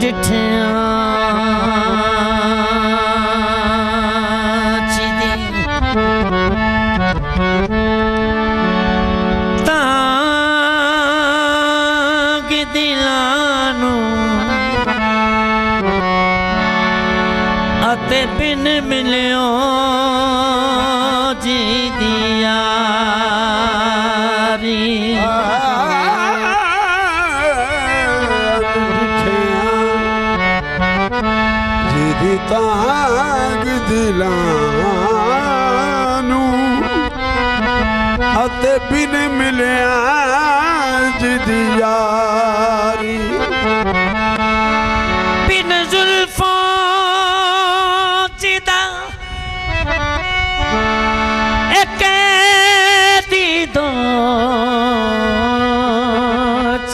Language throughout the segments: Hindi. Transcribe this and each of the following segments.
डिठिया चिदी तांग दिलानू अते बिन मिलियो जी दियारी जी तांग दिलानू अते बिन मिलिया जी दियारी बिन जुल्फों जिदा एक दो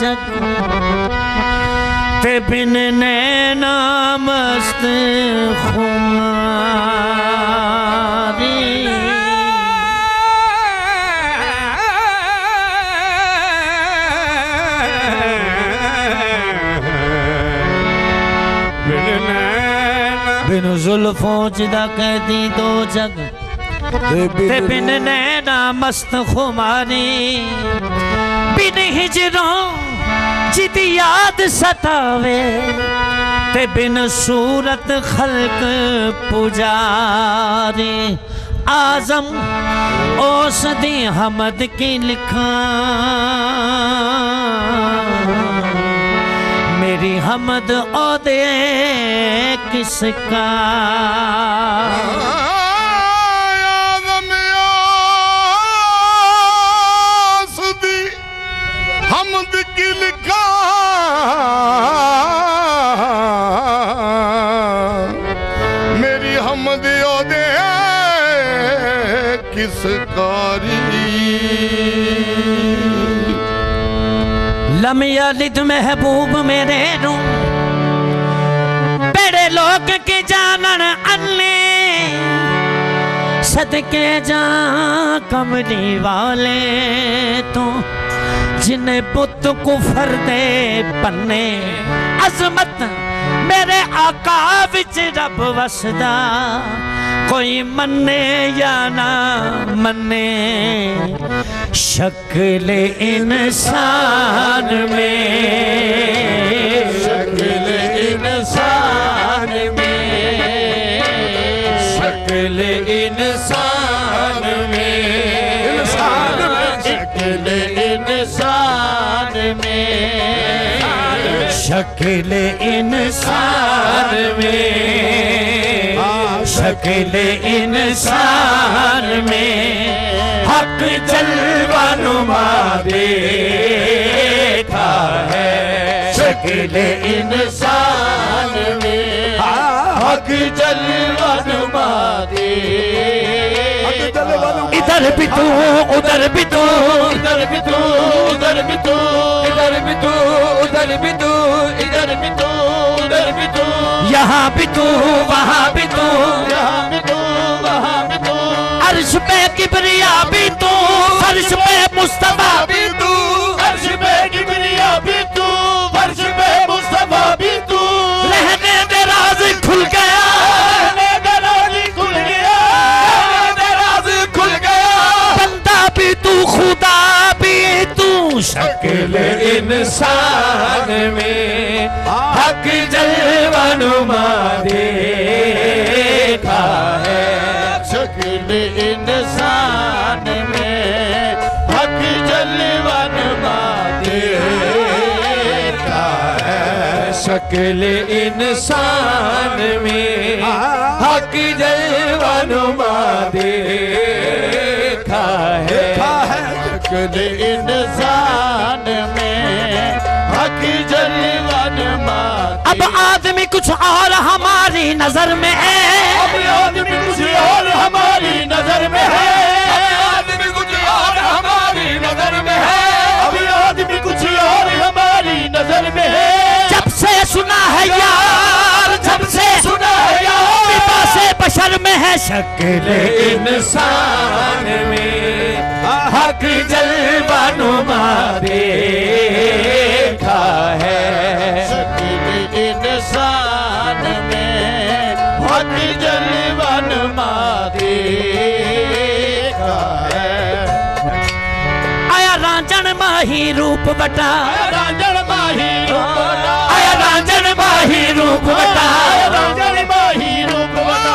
जग ते बिन नैना मस्त खुमारी बिन जुल्फों जिदा कहती दो जग ते बिन नैना मस्त खुमारी बिन हिजरों जिदी याद सतावे ते बिन सूरत खल्क पुजारी आजम ओस दी हमद की लिखा मेरी हमद ओदे किसका हमद की लिखा मेरी हमद ओदे किस कारी लम यलिद महबूब मेरे रू बड़े लोग के जानन अन्ने सदके जा कमली वाले तो जिन्हें पुत कुफर दे पन्ने अजमत मेरे आका विच रब वसदा कोई मन्ने या ना मन्ने शक्ल इंसान में शक्ल इंसान में शक्ल इंसान में शक्ल इंसान में शक्ल इंसान में शक्ल इंसान में हक जलवा नुमा देखा है शक्ल इंसान में हक जलवा नुमा इधर भी तू उधर भी तू इधर भी तू उधर भी तू इधर भी तू उधर भी तू इधर भी तू उधर भी तू यहाँ भी तू वहाँ भी तू यहाँ भी तू वहाँ भी तू अर्श पे किबरिया भी तू फर्श पे मुस्तफा भी तू अर्श पे किबरिया भी तू फर्श पे मुस्तफा भी तू रहने दे राज खुल गया रहने दे राज खुल गया भी तू खुदा भी तू शक्ल इंसान में हक जलवा नुमा देखा है शक्ल इंसान में हक जलवा नुमा देखा है शक्ल इंसान में हक जलवा नुमा देखा है शक्ल इंसान में हक जलवा नुमा अब आदमी कुछ और हमारी नजर में है अब आदमी कुछ और हमारी नजर में है आदमी कुछ और हमारी नजर में है अब आदमी कुछ और हमारी नजर में है जब से सुना है यार जब से सुना है यार से बशर में है शक्ल इंसान में हक जलवा नुमा देखा है शक्ल रांझण माही रूप बटा, रांझण माही रूप बटा, आया रांझण माही रूप बटा, रांझण माही रूप बटा,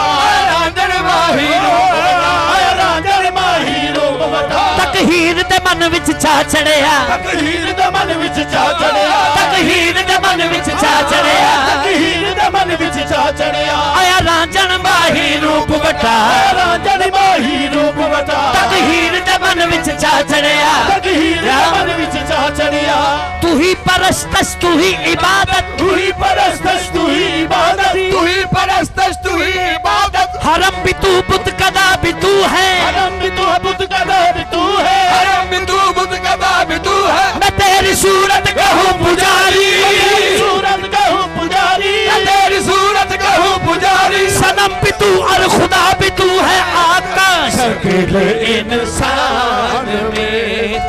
रांझण माही रूप बटा, रांझण माही रूप बटा। तक हीर दे मन विच चा चढ़िया, तक हीर दे मन विच चा चढ़िया, तक हीर दे मन विच चा चढ़िया, तक हीर दे मन विच चा चढ़िया, आया रांझण माही रूप बटा, रांझण माही रूप बटा। तक हीर दे मन विच चा चढ़िया, तक हीर दे मन विच चा चढ़िया। तू ही परस्तश तू ही इबादत, तू ही परस्तश तू ही इबादत, तू ही परस्तश तू ही इबादत, हरम भी तू बुत कदा भी तू है, हरम भी तू है बुत कदा भी तू है, हरम भी तू बुत कदा भी तू है। मैं तेरी सूरत कहूँ पुजारी, तेरी सूरत कहूँ पुजारी, तेरी सूरत कहूँ पुजारी, सनम भी तू और खुदा भी तू है आका। शक्ल इंसान में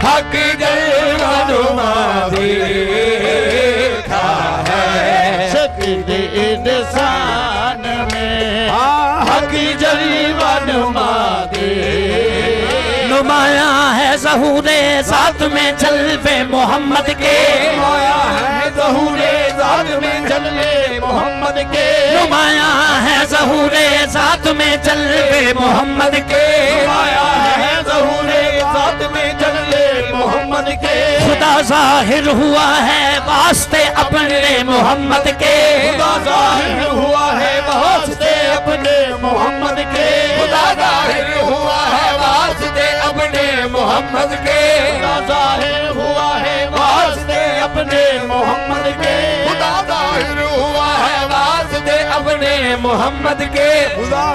हक जलवा देखा है, शक्ल इंसान में हक जलवा नुमा दे। नुमाया है ज़हूरे ज़ात में जलवे मोहम्मद के, नुमाया है ज़हूरे ज़ात में जलवे मोहम्मद के, नुमाया है ज़हूरे ज़ात में जलवे मोहम्मद के, नुमाया है ज़हूरे ज़ात में जलवे मोहम्मद के। खुदा ज़ाहिर हुआ है वास्ते अपने मोहम्मद के, खुदा ज़ाहिर हुआ है वास्ते अपने मोहम्मद के, खुदा ज़ाहिर हुआ है वास्ते अपने मोहम्मद के, खुदा ज़ाहिर हुआ है वास्ते अपने मोहम्मद के, खुदा ज़ाहिर हुआ है वास्ते अपने मोहम्मद के।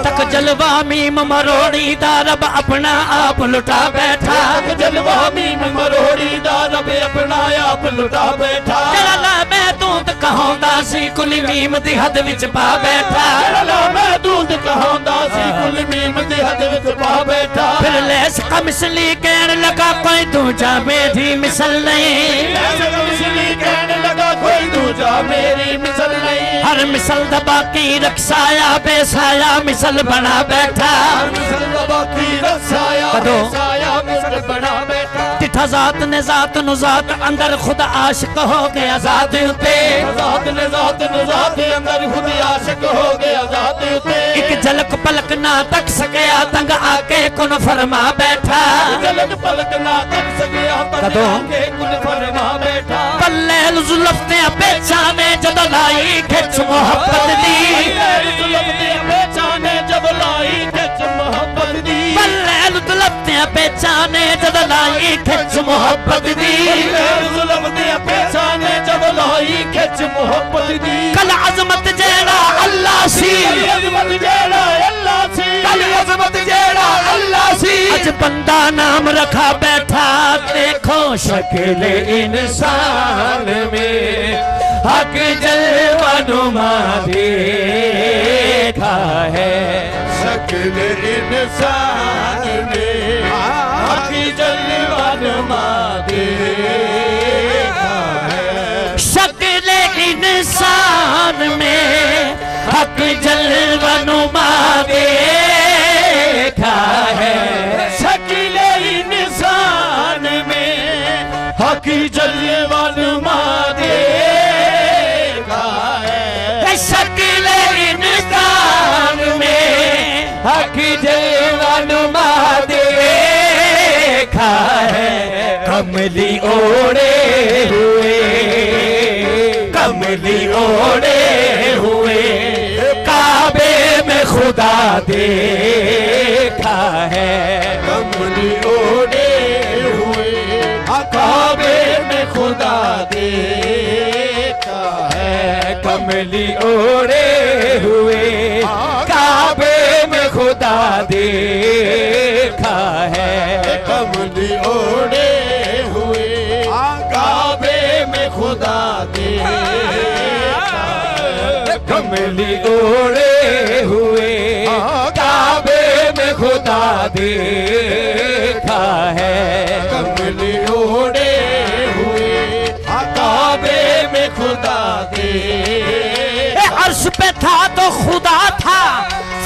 तक जलवा मीम मरोड़ी दा रब अपना आप लुटा बैठा, तक जलवा मीम मरोड़ी दा रब अपना आप लुटा बैठा। तेरा ला मैं दूध कहांदा सी कुल मीम दी हद विच पा बैठा, ला मैं दूध कहांदा सी कुल मीम दी हद विच पा बैठा। फिर लेस का मिसली कहने लगा कोई दूजा मेरी मिसल नहीं, इसलिए कहने लगा कोई दूजा मेरी मिसल नहीं। हर मिसल दबा की रक्साया बेसाया मिसल बना बैठा, मिसल दबा की रसाया कदों? बेसाया मिसल बना बैठा। तिठा जात ने जात नु जात अंदर खुद आशिक हो गया जात उते, जात ने जात अंदर खुद आशिक हो गया जात उते। एक झलक पलक ना तक सकिया तंग आके कुन फरमा बैठा, झलक पलक ना तक सकिया तंग कदों? आके कुन फरमा बैठा। पल्ले जुल्फते पहचाने जद लाई खिच मोहब्बत दी, पहचाने जब लाई खिच मोहब्बत दी। पल्ले जुल्फते पहचाने जद लाई खिच मोहब्बत दी, पहचाने जब लाई खिच मोहब्बत दी। कल अजमत जेड़ा अल्लाह सी, अजमत जेड़ा अल्लाह सी, कल अज़मत जेड़ा अल्लाह सी, आज बंदा नाम रखा बैठा देखो शक्ल इंसान में हक जलवा नुमा देखा है। शक्ल इंसान में हक जलवा नुमा देखा है। शक्ल इंसान में हक जलवा नुमा देखा है, शक्ल इंसान में हक जलवा नुमा देखा है। शक्ल इंसान में हक जलवा नुमा देखा है। कमली ओढ़े हुए, कमली ओढ़े हुए काबे में खुदा देखा है। कमली ओढ़े हुए काबे में खुदा देखा है। कमली ओढ़े हुए काबे में खुदा देखा है। कमली ओढ़े हुए काबे में खुदा देखा है। कमली ओढ़े हुए काबे में खुदा देखा है। कमली ओढ़े हुए काबे में खुदा देखा। अर्श पे था तो खुदा था,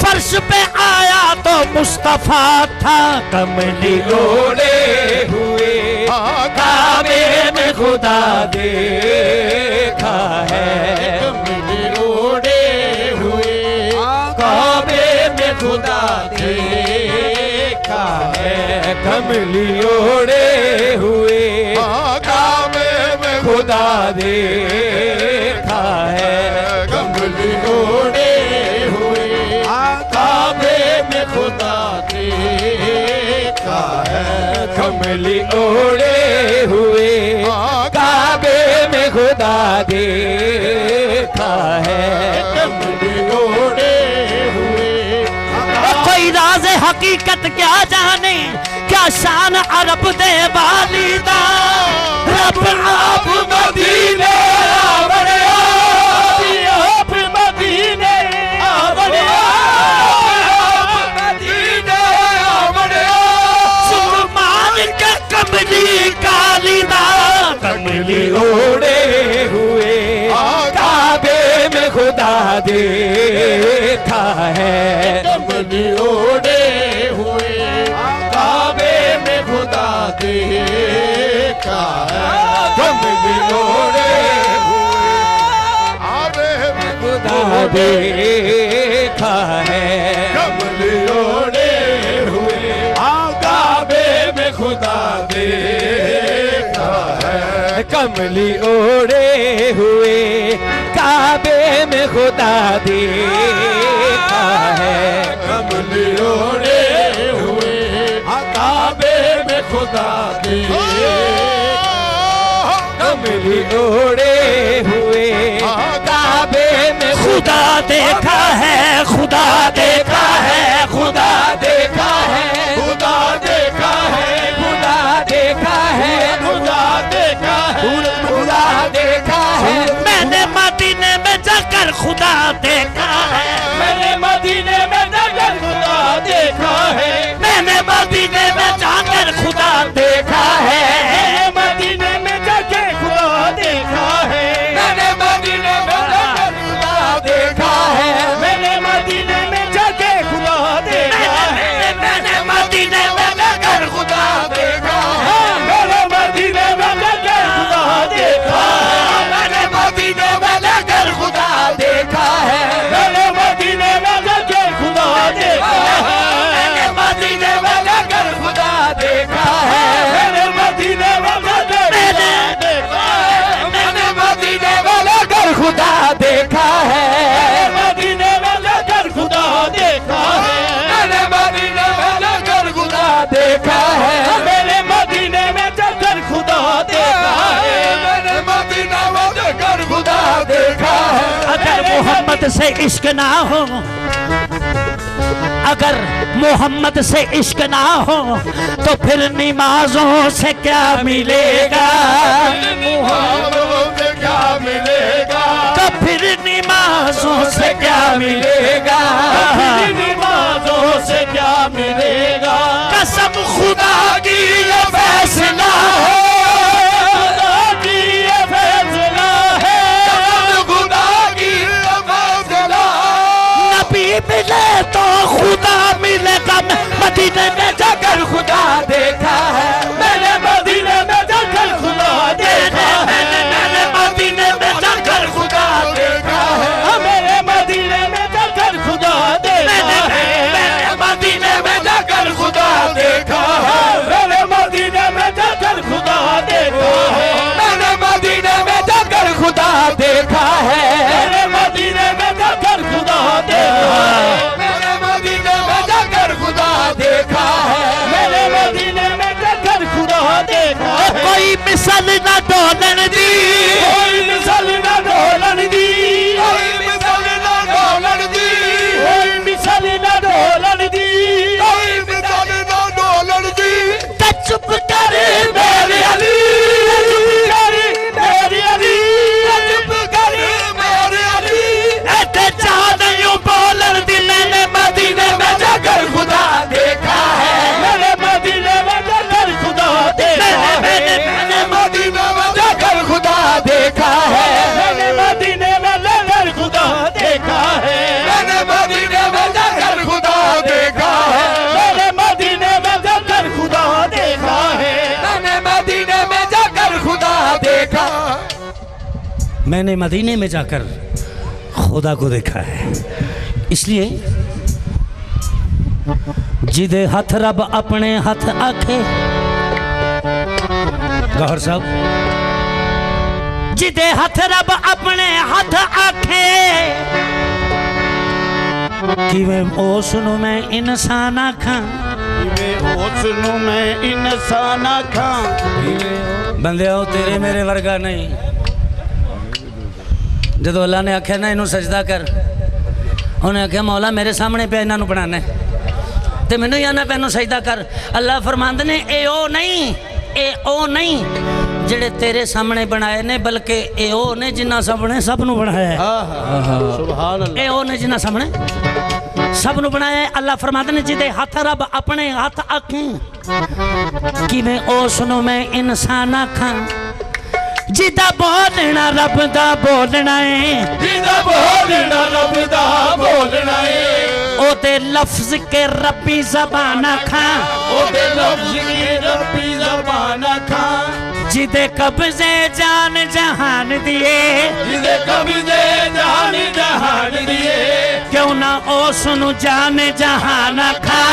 फर्श पे आया तो मुस्तफा था। कमली ओढ़े हुए खुदा देखा है, कमली ओढ़े हुए काबे में खुदा देखा है, कमली ओढ़े हुए काबे में खुदा देखा है, कमली ओढ़े हुए काबे में खुदा देखा है, कमली ओढ़े हुए काबे में खुदा देखा है, कमली ओढ़े हुए। कोई राज हकीकत क्या जाने, क्या शान अरब दे वालिदा, रब आप मदीने आवड़े, आप मदीने आवड़े, मदीने आवड़े, सुलेमान के कमली कालिदा, कमली ओढ़े हुए काबे में खुदा देखा है, कमली ओढ़े हुए काबे में खुदा देखा है, कमली ओढ़े हुए काबे में खुदा देखा है, कमली ओढ़े हुए काबे में खुदा देखा है, कमली ओढ़े हुए काबे में खुदा देखा है, कमली ओढ़े हुए काबे में खुदा देखा, कमली ओढ़े हुए काबे में खुदा देखा है, खुदा देखा है, खुदा देखा है, खुदा देखा है, खुदा देखा है, खुदा देखा है, खुदा देखा है, मैंने मदीने में जाकर खुदा देखा है, मैंने मदीने में जाकर खुदा देखा है, मैंने मदीने में जाकर खुदा देखा है, मैंने मदीने में जाकर खुदा देखा है, मैंने मदीने में जाकर खुदा देखा है, मैंने मदीने में जाकर खुदा देखा है, मैंने मदीने में जाकर खुदा देखा है, मैंने मदीने में जाकर खुदा देखा है, मैंने मदीने में जाकर खुदा देखा है, मैंने मदीने में जाकर खुदा देखा है, मैंने मदीने में जाकर खुदा देखा है, मैंने मदीने में जाकर देखा है, मैंने मदीने में जाकर खुदा देखा है, मदीने में जाकर खुदा देखा है, मैंने मदीने में जाकर खुदा देखा है, मैंने मदीने में जाकर खुदा देखा है, मैंने मदीने में जाकर खुदा देखा है, अगर मोहम्मद से इश्क ना हो, अगर मोहम्मद से इश्क ना हो तो फिर नमाजों से क्या मिलेगा, मुहावरों से क्या मिलेगा, तो फिर नमाजों से क्या मिलेगा, नमाजों से क्या मिलेगा, कसम खुदा की ये फैसला है, खुदा की ये फैसला है, खुदा की फैसला, नबी मिले तो खुदा मिलेगा, मदीने में जाकर खुदा देखा है, मैंने मदीने में जाकर खुदा देखा है, मैंने मदीने में जाकर खुदा देखा है, मेरे मदीने में जाकर खुदा देखा है, मैंने मदीने में जाकर खुदा देखा है, मेरे मदीने में जाकर खुदा देखा है, मैंने मदीने में जाकर खुदा देखा है, मेरे मदीने में जाकर खुदा देखा है, मैंने मदीने में जाकर खुदा देखा है, मेरे मदीने में जाकर खुदा देखा है, कोई मिसल न डोलन दी, कोई मिसल न ढोलन दी, कोई मिसाल ना डोलन दी, कोई मिसल न ढोलन दी, कोई मिसाल ना डोलन दी, तो चुप कर मेरे अली, चुप कर मेरे अली, चुप कर मेरे अली, ऐसे चाहत यूं बोलन दी, मैंने मदीने में जाकर खुदा देखा है, मेरे मदीने में जाकर खुदा देखा है, मैंने मदीने में जाकर खुदा देखा मैंने मदीने में जाकर खुदा को देखा है। इसलिए जिदे हथ रब अपने हथ आखे, गौहर साहब, जिदे हथ रब अपने हथ आखे, कि वे ओसनु मैं इंसान आखां, उसनू मैं इंसान आखां। बंदे आओ तेरे मेरे वर्गा नहीं। जदों अल्लाह ने आख्या ना इनू सजदा कर, उन्हें आख्या मौला मेरे सामने पे इन्हों बनाना तो मैनू ही आना पे इनू सजदा कर। अल्लाह फरमांदे ने ए ओ नहीं जेड़े तेरे सामने बनाए ने, बल्कि ए ओ ने जिन्ना सामने सब नू बनाया है। सुभान अल्लाह। ए ओ ने जिन्ना सामने सब नू बनाया है। अल्लाह फरमांदे ने जिदे हथ रब अपने हथ आखें, कि मैं उसनू मैं इंसान आखां, जिदा बोलना रब दा बोलना है, जिदा बोलना रब दा बोलना है, ओदे लफ्ज के रब्बी ज़बान आखां, ओदे लफ्ज़ की रब्बी ज़बान आखां, जिदे कब्ज़े जान जहान दिए, जिदे कब्ज़े जान जहान दिए, क्यों ना उसनू जान जहान आखां,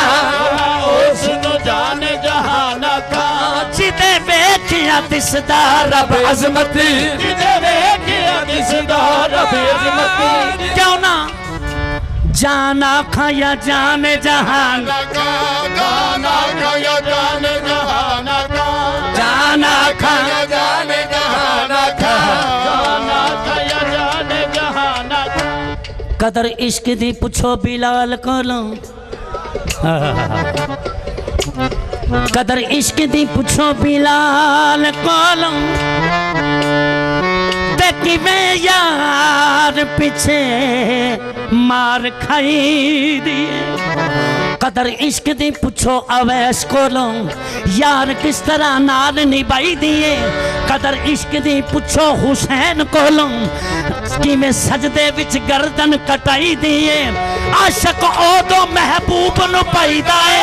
उसनू जान जहान आखां, जिदे वेखिया दिसदा रब अज़मती, जिदे वेखिया दिसदा रब अज़मती, क्यों ना जान आखां या जान जहान, जान आखां या जान जहान आखां, जान आखां जान जहान आखां, जान आखां या जान जहान आखां। कदर इश्क दी पुछो बिलाल कोलों, कदर इश्क दी पुछो बिलाल कोलों, ते किवें यार पीछे मार खाई दिए। कदर इश्क दी पुछो अवैस कोलों, यार किस तरह नाल निभाई दिए। कदर इश्क दी पुछो हुसैन कोलों, किवें सजदे विच गर्दन कटाई दिए। आशक ओदो महबूब नु पाईदा है,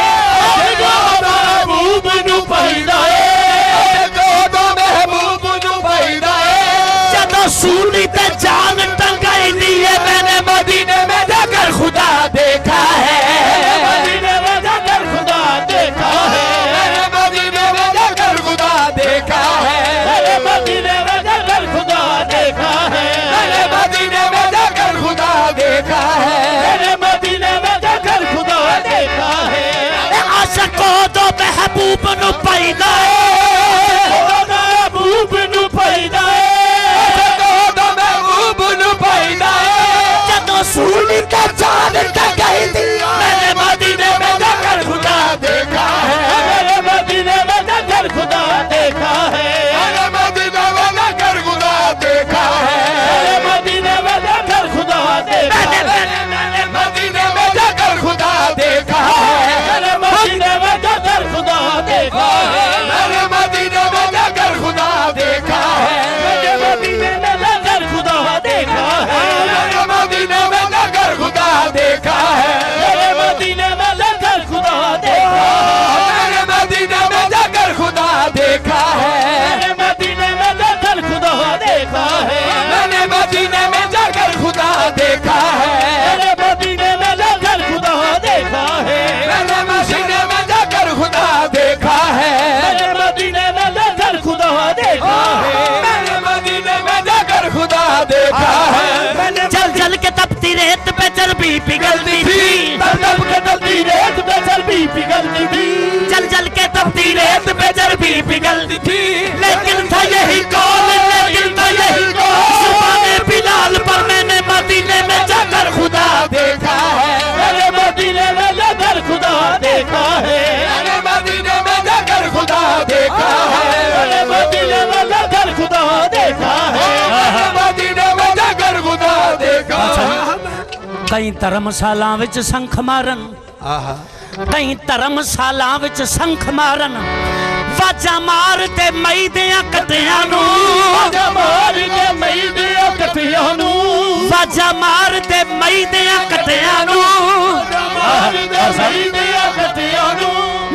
महबूब नु पाईदा है, महबूब नु पाईदा है, जदों सूली ते जान टंगाई दिए। मैंने मदीने में जाकर खुदा देखा है, मदीने में जाकर खुदा देखा है, मदीने में जाकर खुदा देखा है, मदीने में जाकर खुदा देखा है, मदीने में जाकर खुदा देखा है, मदीने में जाकर खुदा देखा है। आशको तो महबूब नु पाईदा है, महबूब नु पाईदा है, महबूब नु पाईदा है, जदों सूली ते जान टंगाई दिए। मैंने मदीने में जाकर खुदा देखा है, मदीने में जाकर खुदा देखा है, मदीने में जाकर खुदा देखा है, मदीने में जाकर खुदा देखा है, मदीने में जाकर खुदा देखा है, मदीने में जाकर खुदा देखा है, मदीने में जाकर खुदा देखा है, मदीने में जाकर खुदा देखा है, मदीने में जाकर खुदा देखा है, मदीने में जाकर खुदा देखा है, मदीने में जाकर खुदा देखा है, मदीने में जाकर खुदा देखा है, मैंने मदीने में जाकर खुदा देखा है, मदीने में जाकर खुदा देखा है, मैंने मदीने में जाकर खुदा देखा है, मदीने में जाकर खुदा देखा है, मैंने मदीने में जाकर खुदा देखा है। जल जल के तपती रेत पे चर्बी पिघलती थी, तड़प के तपती रेत पे चर्बी पिघलती थी, जल जल के तपती रेत पे चर्बी पिघलती थी। लेकिन था यही कौल, लेकिन था यही कौल, ज़ुबाने बिलाल पर मैंने मदीने में जाकर खुदा देखा है, मैंने मदीने में जाकर खुदा देखा है, मैंने मदीने में जाकर खुदा देखा है, मैंने मदीने में जाकर खुदा देखा है, मैंने मदीने में जाकर खुदा देखा है। कई धर्मशाला विच संख मारन, कई धर्मशाला विच संख मारन, वाजा मार ते मई दियां कटियां नू, वाजा मार के मई दियां कटियां नू, वाजा मार ते मई दियां कटियां नू, मार के मई दियां कटियां नू,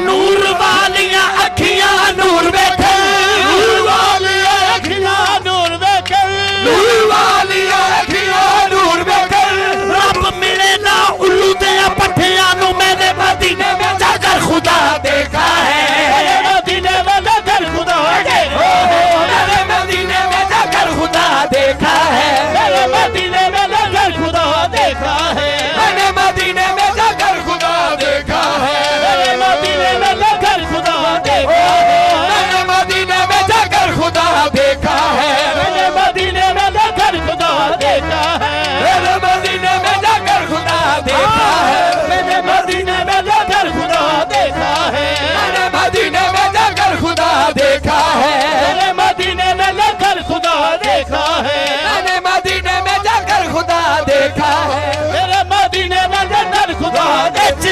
नूर वालियां अखियां नूर वेखन, नूर वालियां अखियां नूर वेखन, नूर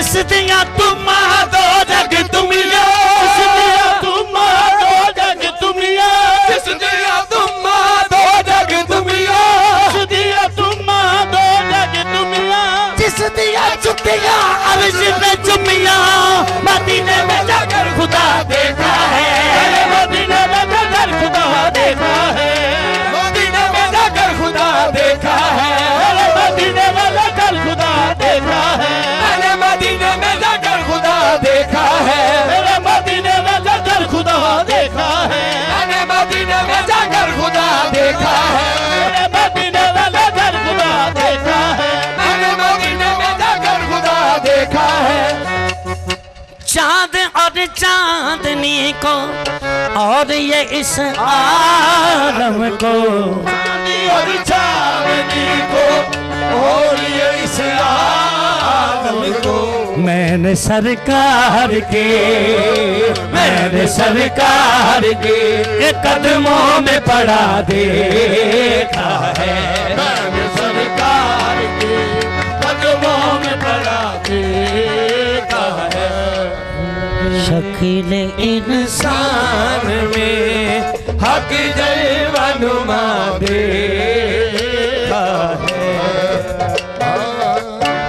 जिस दिया तुम दो जग दुनिया, जिस दिया तुम दो जग दुनिया, जिस दिया तुम दो जग दुनिया, जिस दिया तुम दो जग दुनिया, जिस दिया चुपिया अर्श पे चुमिया, मदीने में जाकर खुदा देखा है, मदीने में जाकर खुदा देखा है, मदीने में जाकर खुदा देखा है, मदीने में जाकर खुदा देखा है, मैंने मदीने में जाकर खुदा देखा है, मेरे मदीने में जाकर खुदा देखा है, मैंने मदीने में जाकर खुदा देखा है, मेरे मदीने में जाकर खुदा देखा है, मैंने मदीने में जाकर खुदा देखा है। चांद और चांदनी को और ये इस आलम को, और चांदनी को और ये इस आलम को, मैंने सरकार के कदमों में पड़ा देखा है, मैंने सरकार के कदमों में पड़ा देखा है। शकील इंसान में हक जलवा नुमा दे